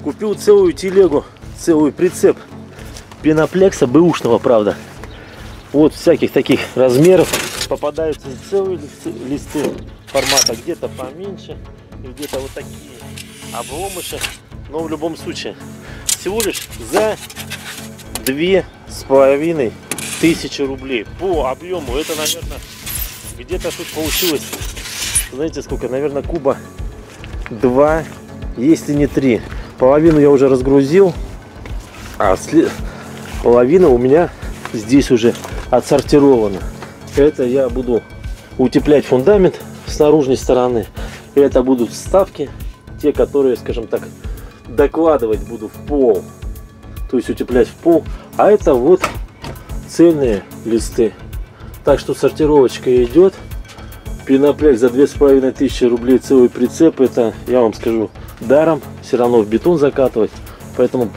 Купил целую телегу, целый прицеп пеноплекса бэушного, правда. Вот всяких таких размеров. Попадаются и целые листы формата, где-то поменьше, и где-то вот такие обломыши. Но в любом случае, всего лишь за 2500 рублей по объему. Это, наверное, где-то тут получилось, знаете сколько, наверное, куба 2, если не 3. Половину я уже разгрузил, а половина у меня здесь уже отсортирована. Это я буду утеплять фундамент с наружной стороны. Это будут вставки, те, которые, скажем так, докладывать буду в пол, то есть утеплять в пол. А это вот цельные листы. Так что сортировочка идет. Пеноплекс за 2500 рублей целый прицеп. Это, я вам скажу, даром. Все равно в бетон закатывать. Поэтому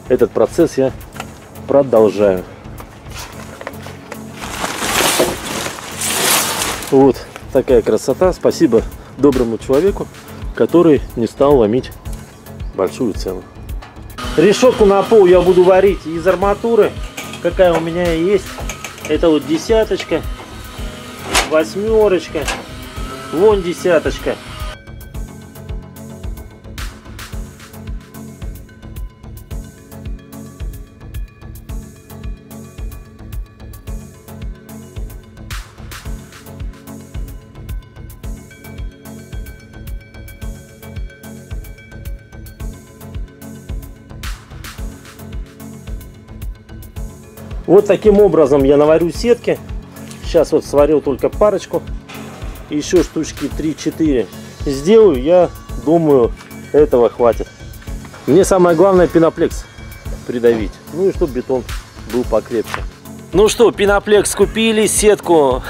этот процесс я продолжаю. Вот такая красота. Спасибо доброму человеку, который не стал ломить большую цену. Решетку на пол я буду варить из арматуры, какая у меня есть. Это вот десяточка, восьмерочка, вон десяточка. Вот таким образом я наварю сетки. Сейчас вот сварил только парочку. Еще штучки 3-4 сделаю. Я думаю, этого хватит. Мне самое главное пеноплекс придавить. Ну и чтобы бетон был покрепче. Ну что, пеноплекс купили, сетку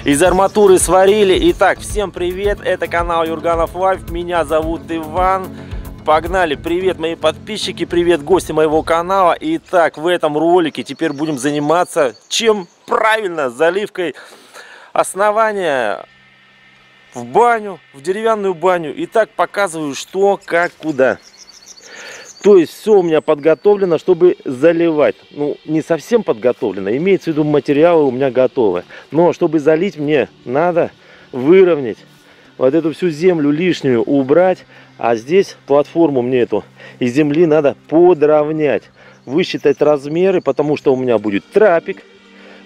из арматуры сварили. Итак, всем привет. Это канал Юрганов Лайф. Меня зовут Иван. Погнали! Привет, мои подписчики, привет, гости моего канала. Итак, в этом ролике теперь будем заниматься чем? Правильно, заливкой основания в баню, в деревянную баню. Итак, показываю, что, как, куда. То есть все у меня подготовлено, чтобы заливать. Ну, не совсем подготовлено, имеется в виду, материалы у меня готовы. Но чтобы залить, мне надо выровнять вот эту всю землю лишнюю, убрать. А здесь платформу мне эту из земли надо подровнять, высчитать размеры, потому что у меня будет трапик,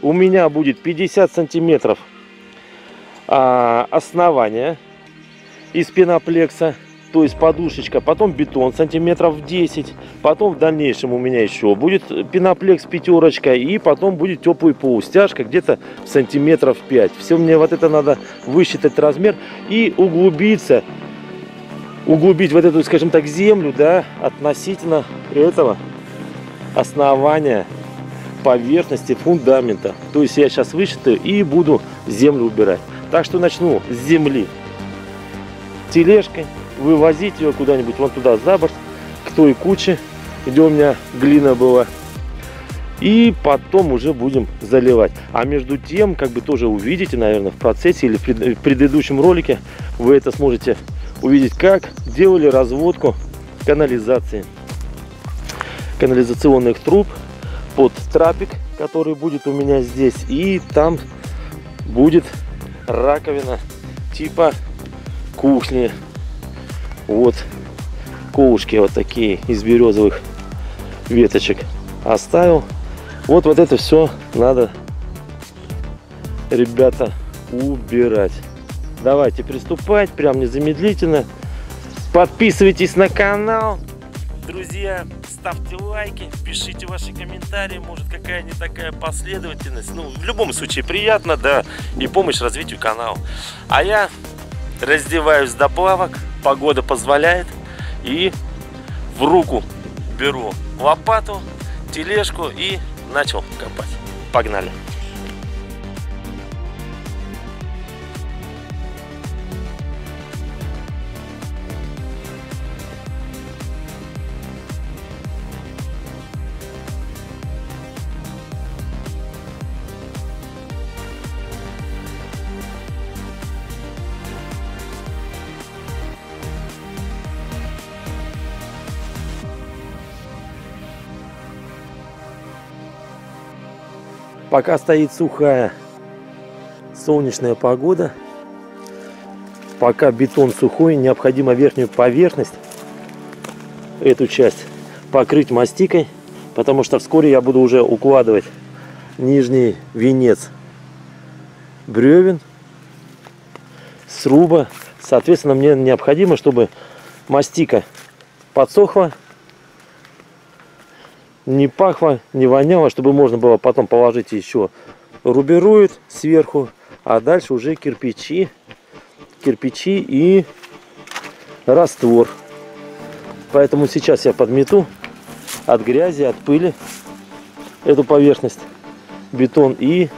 у меня будет 50 сантиметров основания из пеноплекса, то есть подушечка, потом бетон сантиметров 10, потом в дальнейшем у меня еще будет пеноплекс пятерочка, и потом будет теплый пол, стяжка где-то сантиметров 5. Все мне вот это надо высчитать размер и углубить вот эту, скажем так, землю, да, относительно этого основания поверхности фундамента. То есть я сейчас высчитаю и буду землю убирать. Так что начну с земли тележкой, вывозить ее куда-нибудь вон туда за борт, к той куче, где у меня глина была. И потом уже будем заливать. А между тем, как бы тоже увидите, наверное, в процессе или в предыдущем ролике, вы это сможете увидеть, как делали разводку канализации, канализационных труб под трапик, который будет у меня здесь. И там будет раковина типа кухни. Вот колышки вот такие из березовых веточек оставил. Вот это все надо, ребята, убирать. Давайте приступать, прям незамедлительно. Подписывайтесь на канал. Друзья, ставьте лайки, пишите ваши комментарии. Может, какая не такая последовательность. Ну, в любом случае, приятно, да. И помощь развитию канала. А я раздеваюсь до плавок. Погода позволяет. И в руку беру лопату, тележку и начал копать. Погнали. Пока стоит сухая солнечная погода, пока бетон сухой, необходимо верхнюю поверхность, эту часть, покрыть мастикой, потому что вскоре я буду уже укладывать нижний венец бревен, сруба. Соответственно, мне необходимо, чтобы мастика подсохла, не пахло, не воняло, чтобы можно было потом положить еще рубероид сверху, а дальше уже кирпичи и раствор. Поэтому сейчас я подмету от грязи, от пыли эту поверхность, бетон, и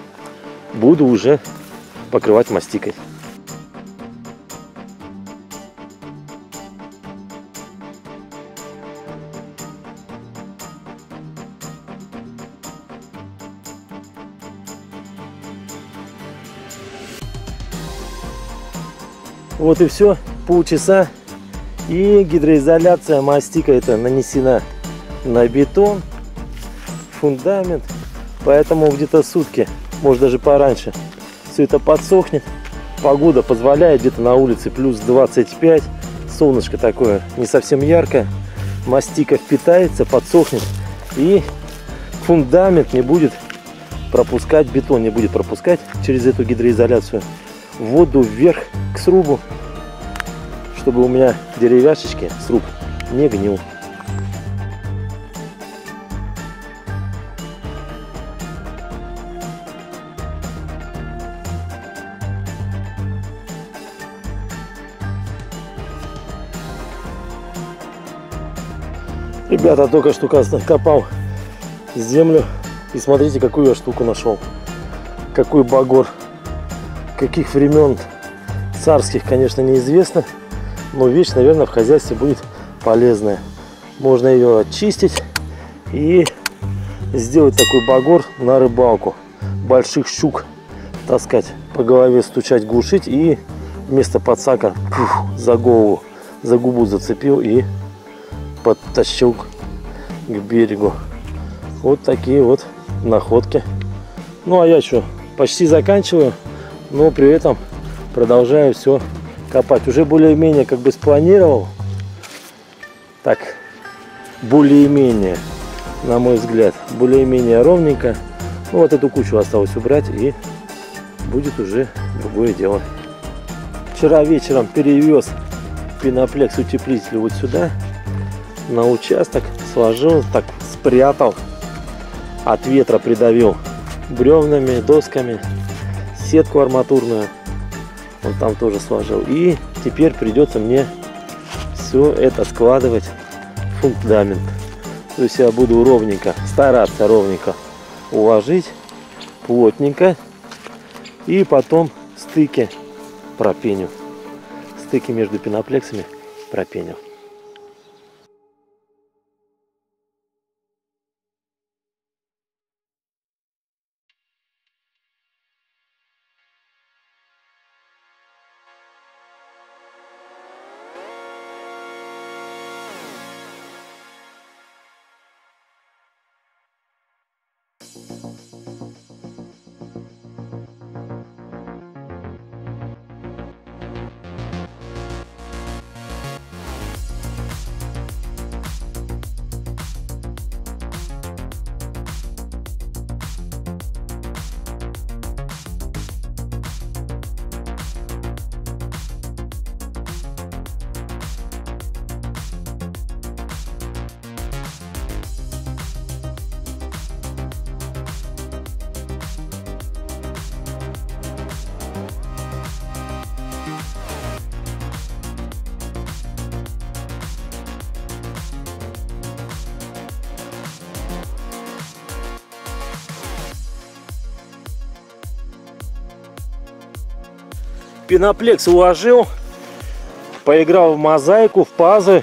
буду уже покрывать мастикой. Вот и все, полчаса, и гидроизоляция мастика это нанесена на бетон, фундамент, поэтому где-то сутки, может даже пораньше, все это подсохнет. Погода позволяет, где-то на улице плюс 25, солнышко такое не совсем яркое, мастика впитается, подсохнет, и фундамент не будет пропускать, бетон не будет пропускать через эту гидроизоляцию воду вверх к срубу, чтобы у меня деревяшечки сруб не гнил. Ребята, только что копал землю, и смотрите, какую я штуку нашел. Какой багор. Каких времен царских, конечно, неизвестно, но вещь, наверное, в хозяйстве будет полезная. Можно ее очистить и сделать такой багор на рыбалку. Больших щук таскать, по голове стучать, глушить, и вместо подсака за голову, за губу зацепил и подтащил к берегу. Вот такие вот находки. Ну а я что, почти заканчиваю, но при этом продолжаю все копать. Уже более-менее как бы спланировал. Так, более-менее, на мой взгляд, более-менее ровненько. Ну, вот эту кучу осталось убрать, и будет уже другое дело. Вчера вечером перевез пеноплекс утеплитель вот сюда, на участок, сложил, так спрятал, от ветра придавил бревнами, досками, сетку арматурную, он там тоже сложил. И теперь придется мне все это складывать в фундамент. То есть я буду ровненько, стараться ровненько уложить, плотненько, и потом стыки пропеню. Стыки между пеноплексами пропеню. Пеноплекс уложил, поиграл в мозаику, в пазы.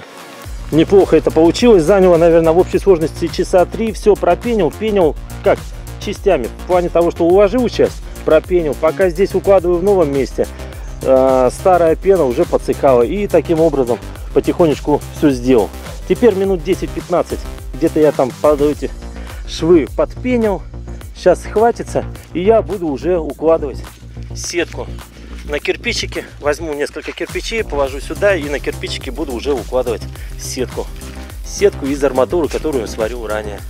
Неплохо это получилось. Заняло, наверное, в общей сложности часа 3. Все пропенил, пенил как частями. В плане того, что уложил часть, пропенил. Пока здесь укладываю в новом месте, старая пена уже подсыхала. И таким образом потихонечку все сделал. Теперь минут 10-15. Где-то я там под эти швы подпенил. сейчас схватится, и я буду уже укладывать сетку на кирпичики. Возьму несколько кирпичей, положу сюда, и на кирпичики буду уже укладывать сетку. Сетку из арматуры, которую сварю ранее.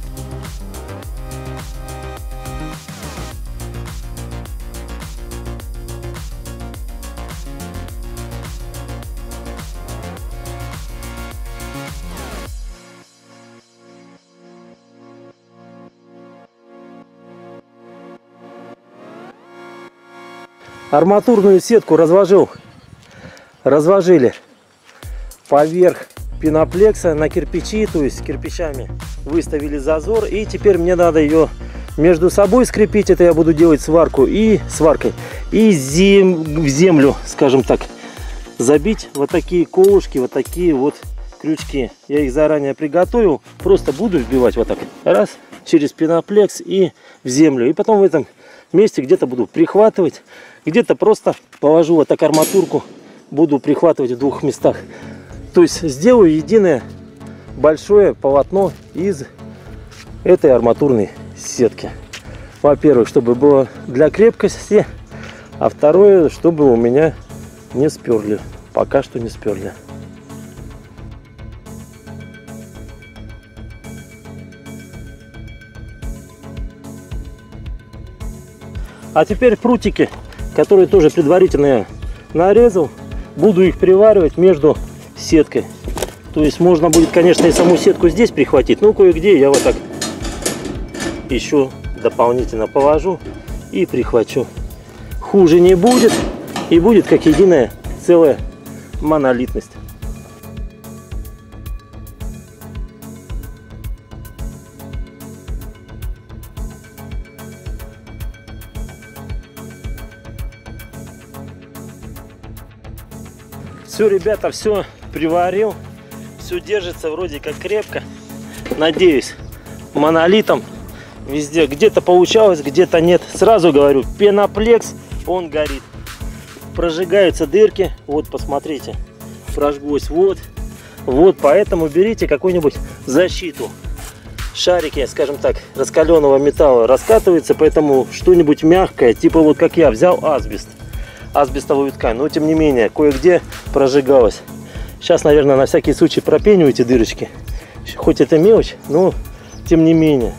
Арматурную сетку разложили поверх пеноплекса на кирпичи, то есть кирпичами выставили зазор, и теперь мне надо ее между собой скрепить. Это я буду делать сваркой и в землю, скажем так, забить вот такие колышки, вот такие вот крючки. Я их заранее приготовил, просто буду вбивать вот так раз через пеноплекс и в землю, и потом в этом месте где-то буду прихватывать, где-то просто положу вот так арматурку, буду прихватывать в двух местах. То есть сделаю единое большое полотно из этой арматурной сетки. Во-первых, чтобы было для крепкости, а второе, чтобы у меня не сперли. Пока что не сперли. А теперь прутики, которые тоже предварительно я нарезал, буду их приваривать между сеткой. То есть можно будет, конечно, и саму сетку здесь прихватить, но кое-где я вот так еще дополнительно положу и прихвачу. Хуже не будет, и будет как единая целая монолитность. Все, ребята, все приварил, все держится вроде как крепко. Надеюсь, монолитом везде. Где-то получалось, где-то нет. Сразу говорю, пеноплекс, он горит. Прожигаются дырки. Вот, посмотрите, прожглось. Вот, поэтому берите какую-нибудь защиту. Шарики, скажем так, раскаленного металла раскатываются, поэтому что-нибудь мягкое, типа вот как я взял асбестовую ткань, но тем не менее кое-где прожигалось. Сейчас, наверное, на всякий случай пропеню эти дырочки, хоть это мелочь, но тем не менее.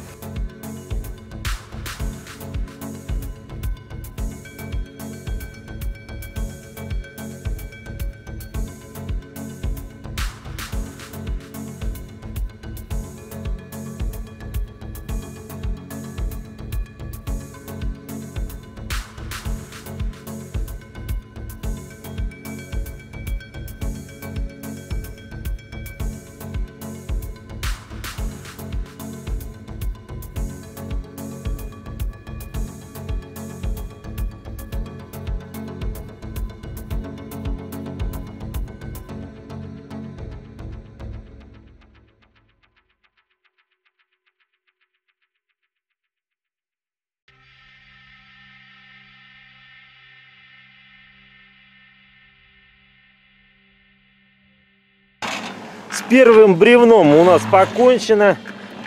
С первым бревном у нас покончено.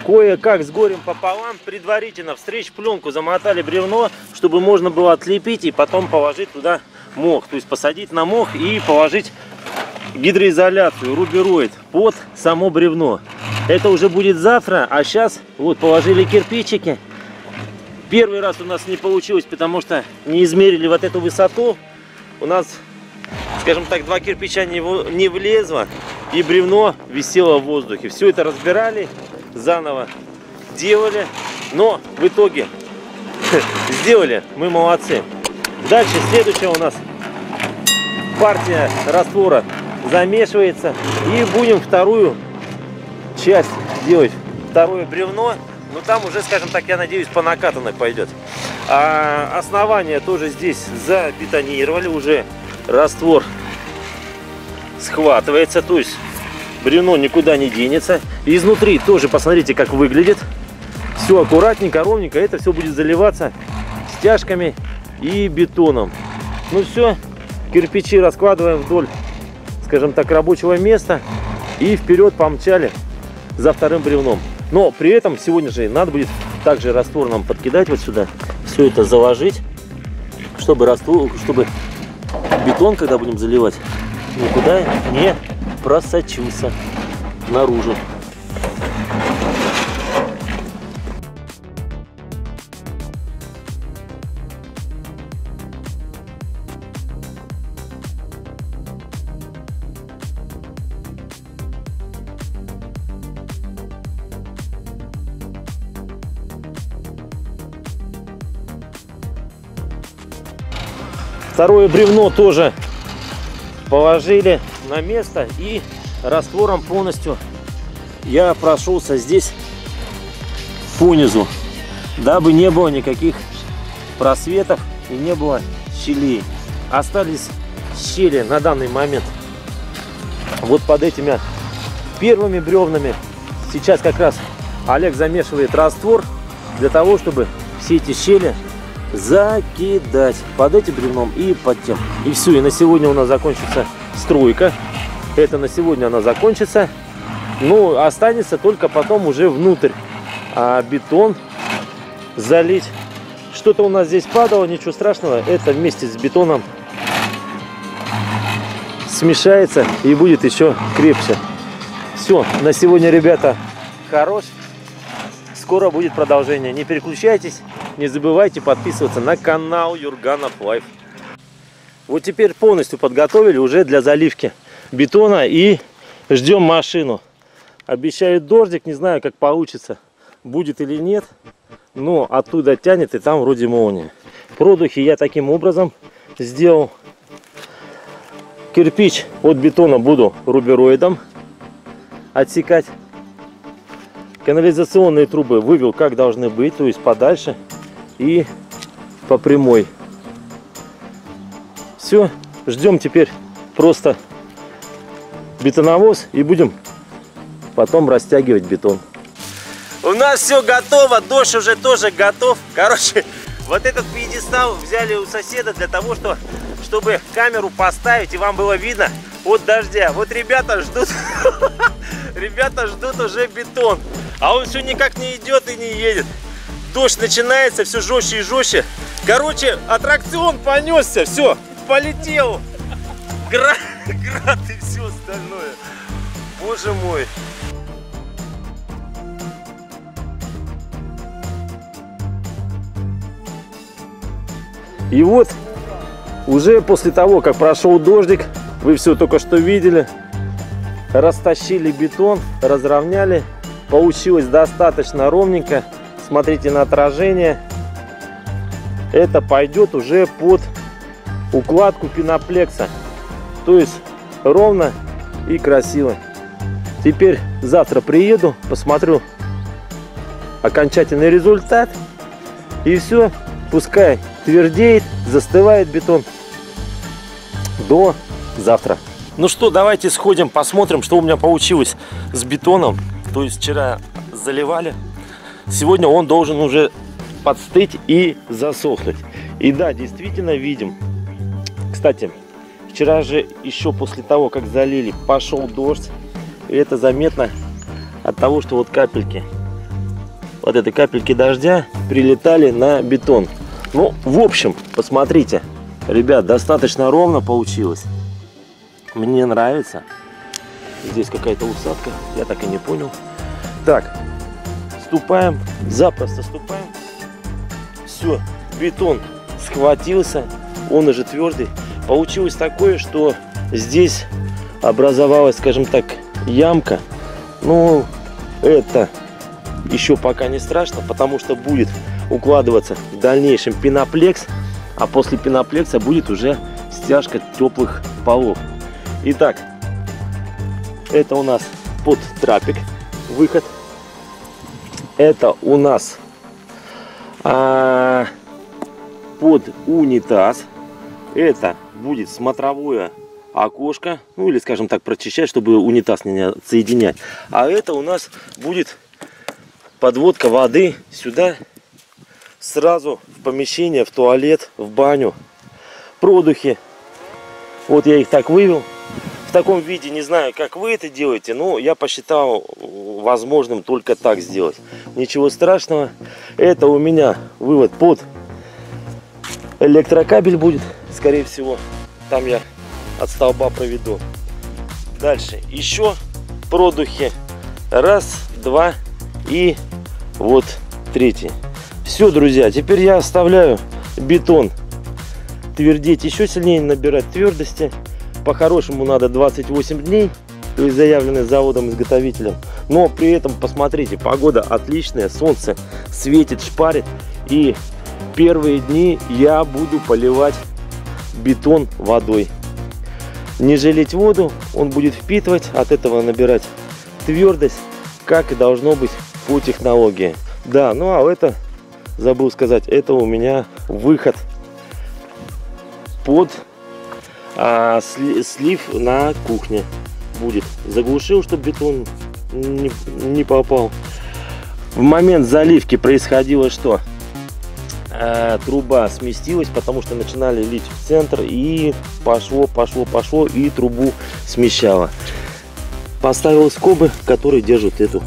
Кое-как с горем пополам. Предварительно в стрейч-пленку замотали бревно, чтобы можно было отлепить и потом положить туда мох. То есть посадить на мох и положить гидроизоляцию, рубероид под само бревно. Это уже будет завтра, а сейчас вот положили кирпичики. Первый раз у нас не получилось, потому что не измерили вот эту высоту. У нас, скажем так, два кирпича не влезло, и бревно висело в воздухе. Все это разбирали, заново делали, но в итоге сделали, мы молодцы. Дальше следующая у нас партия раствора замешивается, и будем вторую часть делать, второе бревно. Но там уже, скажем так, я надеюсь, по накатанной пойдет. А основание тоже здесь забетонировали, уже раствор схватывается, то есть бревно никуда не денется. Изнутри тоже посмотрите, как выглядит. Все аккуратненько, ровненько. Это все будет заливаться стяжками и бетоном. Ну все, кирпичи раскладываем вдоль, скажем так, рабочего места и вперед помчали за вторым бревном. Но при этом сегодня же надо будет также раствор нам подкидать вот сюда, все это заложить, чтобы бетон, когда будем заливать, никуда не просочился наружу. Второе бревно тоже положили на место, и раствором полностью я прошелся здесь по низу, дабы не было никаких просветов и не было щелей. Остались щели на данный момент вот под этими первыми бревнами. Сейчас как раз Олег замешивает раствор для того, чтобы все эти щели закидать под этим бревном и под тем. И все, и на сегодня у нас закончится стройка. Это на сегодня она закончится. Ну, останется только потом уже внутрь бетон залить. Что-то у нас здесь падало, ничего страшного. Это вместе с бетоном смешается и будет еще крепче. Все, на сегодня, ребята, хорош. Скоро будет продолжение. Не переключайтесь, не забывайте подписываться на канал Юрганов Лайф. Вот теперь полностью подготовили уже для заливки бетона и ждем машину. Обещают дождик, не знаю, как получится, будет или нет, но оттуда тянет, и там вроде молния. Продухи я таким образом сделал. Кирпич от бетона буду рубероидом отсекать. Канализационные трубы вывел как должны быть, то есть подальше и по прямой. Все, ждем теперь просто бетоновоз и будем потом растягивать бетон. У нас все готово, дождь уже тоже готов. Короче, вот этот пьедестал взяли у соседа для того, чтобы камеру поставить и вам было видно от дождя. Вот ребята ждут, ребята ждут уже бетон, а он все никак не идет и не едет. Дождь начинается все жестче и жестче. Короче, аттракцион понесся, все, полетел. Град и все остальное. Боже мой. И вот уже после того, как прошел дождик, вы все только что видели, растащили бетон, разровняли, получилось достаточно ровненько. Смотрите на отражение. Это пойдет уже под укладку пеноплекса, то есть ровно и красиво. Теперь завтра приеду, посмотрю окончательный результат, и все, пускай твердеет, застывает бетон до завтра. Ну что, давайте сходим, посмотрим, что у меня получилось с бетоном. То есть вчера заливали, сегодня он должен уже подстыть и засохнуть. И да, действительно видим. Кстати, вчера же еще после того, как залили, пошел дождь. И это заметно от того, что вот капельки, вот эти капельки дождя прилетали на бетон. Ну, в общем, посмотрите, ребят, достаточно ровно получилось. Мне нравится. Здесь какая-то усадка, я так и не понял. Так, ступаем, запросто ступаем. Все, бетон схватился, он уже твердый. Получилось такое, что здесь образовалась, скажем так, ямка. Ну, это еще пока не страшно, потому что будет укладываться в дальнейшем пеноплекс, а после пеноплекса будет уже стяжка теплых полов. Итак, это у нас под трапик выход. Это у нас под унитаз. Это будет смотровое окошко, ну или, скажем так, прочищать, чтобы унитаз не соединять. А это у нас будет подводка воды сюда, сразу в помещение, в туалет, в баню. Продухи, вот я их так вывел. таком виде, не знаю, как вы это делаете, но я посчитал возможным только так сделать. Ничего страшного. Это у меня вывод под электрокабель будет, скорее всего. Там я от столба проведу. Дальше еще продухи. Раз, два и вот третий. Все, друзья, теперь я оставляю бетон твердеть, еще сильнее набирать твердости. По-хорошему надо 28 дней, то есть заявленное заводом-изготовителем. Но при этом, посмотрите, погода отличная, солнце светит, шпарит. И первые дни я буду поливать бетон водой. Не жалеть воду, он будет впитывать, от этого набирать твердость, как и должно быть по технологии. Да, ну а это, забыл сказать, это у меня выход под слив на кухне будет. Заглушил, чтобы бетон не попал. В момент заливки происходило что? Труба сместилась, потому что начинали лить в центр, и пошло, и трубу смещало. Поставил скобы, которые держат эту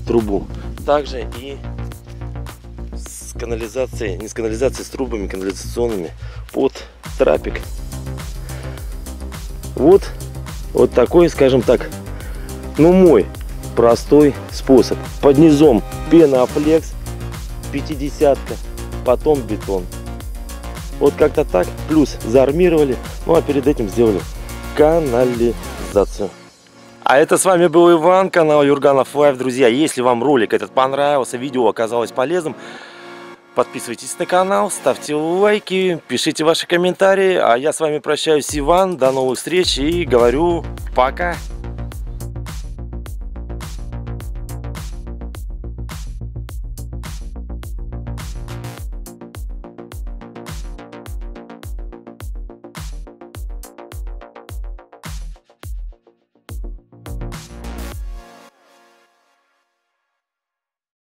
трубу. Также и с канализацией, не с канализацией, с трубами канализационными под трапик. Вот такой, скажем так, ну мой простой способ. Под низом пенофлекс 50-ка, потом бетон. Вот как-то так. Плюс заармировали, ну а перед этим сделали канализацию. А это с вами был Иван, канал Юрганов Лайв. Друзья, если вам ролик этот понравился, видео оказалось полезным, подписывайтесь на канал, ставьте лайки, пишите ваши комментарии. А я с вами прощаюсь, Иван. До новых встреч и говорю пока.